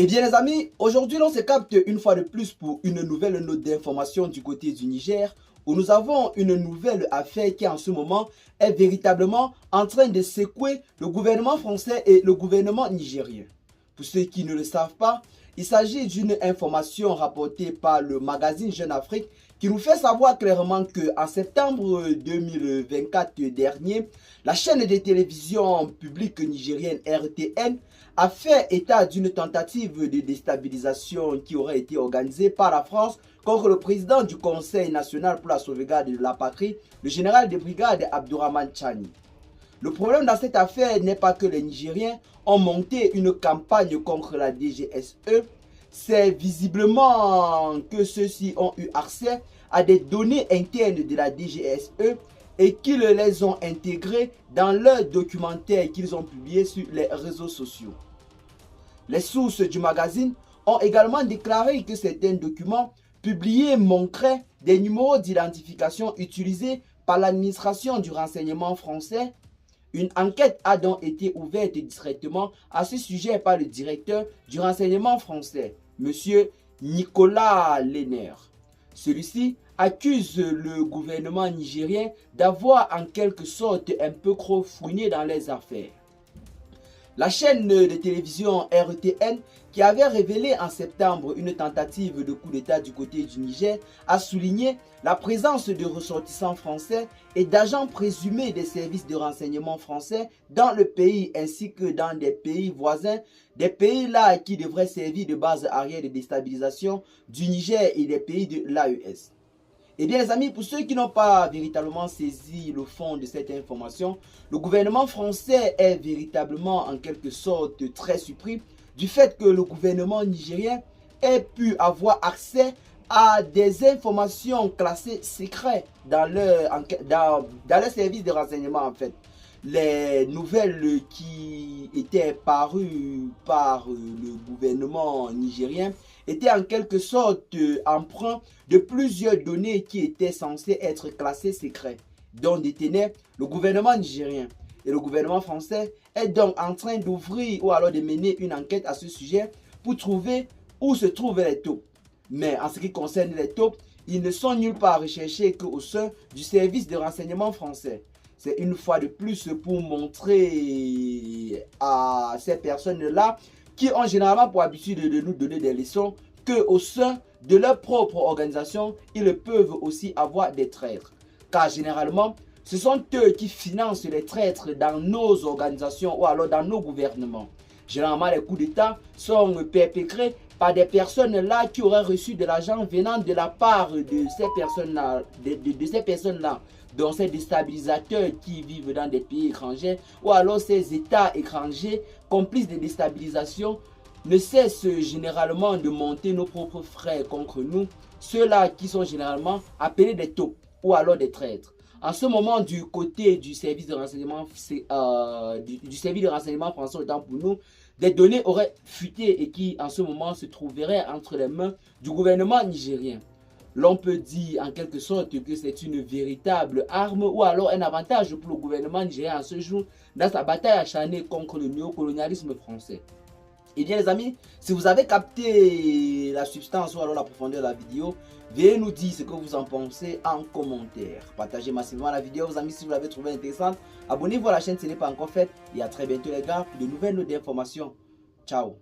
Eh bien les amis, aujourd'hui on se capte une fois de plus pour une nouvelle note d'information du côté du Niger où nous avons une nouvelle affaire qui en ce moment est véritablement en train de secouer le gouvernement français et le gouvernement nigérien. Pour ceux qui ne le savent pas, il s'agit d'une information rapportée par le magazine Jeune Afrique qui nous fait savoir clairement qu'en septembre 2024 dernier, la chaîne de télévision publique nigérienne RTN a fait état d'une tentative de déstabilisation qui aurait été organisée par la France contre le président du Conseil national pour la sauvegarde de la patrie, le général de brigade Abdourahmane Tchani. Le problème dans cette affaire n'est pas que les Nigériens ont monté une campagne contre la DGSE, c'est visiblement que ceux-ci ont eu accès à des données internes de la DGSE et qu'ils les ont intégrées dans leurs documentaires qu'ils ont publiés sur les réseaux sociaux. Les sources du magazine ont également déclaré que certains documents publiés montraient des numéros d'identification utilisés par l'administration du renseignement français. Une enquête a donc été ouverte directement à ce sujet par le directeur du renseignement français, M. Nicolas Lenner. Celui-ci accuse le gouvernement nigérien d'avoir en quelque sorte un peu trop fouiné dans les affaires. La chaîne de télévision RTN, qui avait révélé en septembre une tentative de coup d'État du côté du Niger, a souligné la présence de ressortissants français et d'agents présumés des services de renseignement français dans le pays ainsi que dans des pays voisins, des pays là qui devraient servir de base arrière de déstabilisation du Niger et des pays de l'AES. Eh bien les amis, pour ceux qui n'ont pas véritablement saisi le fond de cette information, le gouvernement français est véritablement en quelque sorte très surpris du fait que le gouvernement nigérien ait pu avoir accès à des informations classées secrets dans leur service de renseignement en fait. Les nouvelles qui étaient parues par le gouvernement nigérien étaient en quelque sorte emprunt de plusieurs données qui étaient censées être classées secrets, dont détenait le gouvernement nigérien. Et le gouvernement français est donc en train d'ouvrir ou alors de mener une enquête à ce sujet pour trouver où se trouvent les taupes. Mais en ce qui concerne les taupes, ils ne sont nulle part recherchés qu'au sein du service de renseignement français. C'est une fois de plus pour montrer à ces personnes-là qui ont généralement pour habitude de nous donner des leçons qu'au sein de leur propre organisation, ils peuvent aussi avoir des traîtres. Car généralement, ce sont eux qui financent les traîtres dans nos organisations ou alors dans nos gouvernements. Généralement, les coups d'État sont perpétrés par des personnes-là qui auraient reçu de l'argent venant de la part de ces personnes-là, dont ces déstabilisateurs qui vivent dans des pays étrangers ou alors ces États étrangers complices de déstabilisation ne cessent généralement de monter nos propres frères contre nous, ceux-là qui sont généralement appelés des taupes ou alors des traîtres. En ce moment, du côté du service de renseignement, français, autant pour nous, des données auraient fuité et qui en ce moment se trouveraient entre les mains du gouvernement nigérien. L'on peut dire en quelque sorte que c'est une véritable arme ou alors un avantage pour le gouvernement nigérien en ce jour dans sa bataille acharnée contre le néocolonialisme français. Et bien les amis, si vous avez capté la substance ou alors la profondeur de la vidéo, veuillez nous dire ce que vous en pensez en commentaire. Partagez massivement la vidéo, vos amis, si vous l'avez trouvée intéressante. Abonnez-vous à la chaîne si ce n'est pas encore fait. Et à très bientôt les gars pour de nouvelles notes d'informations. Ciao.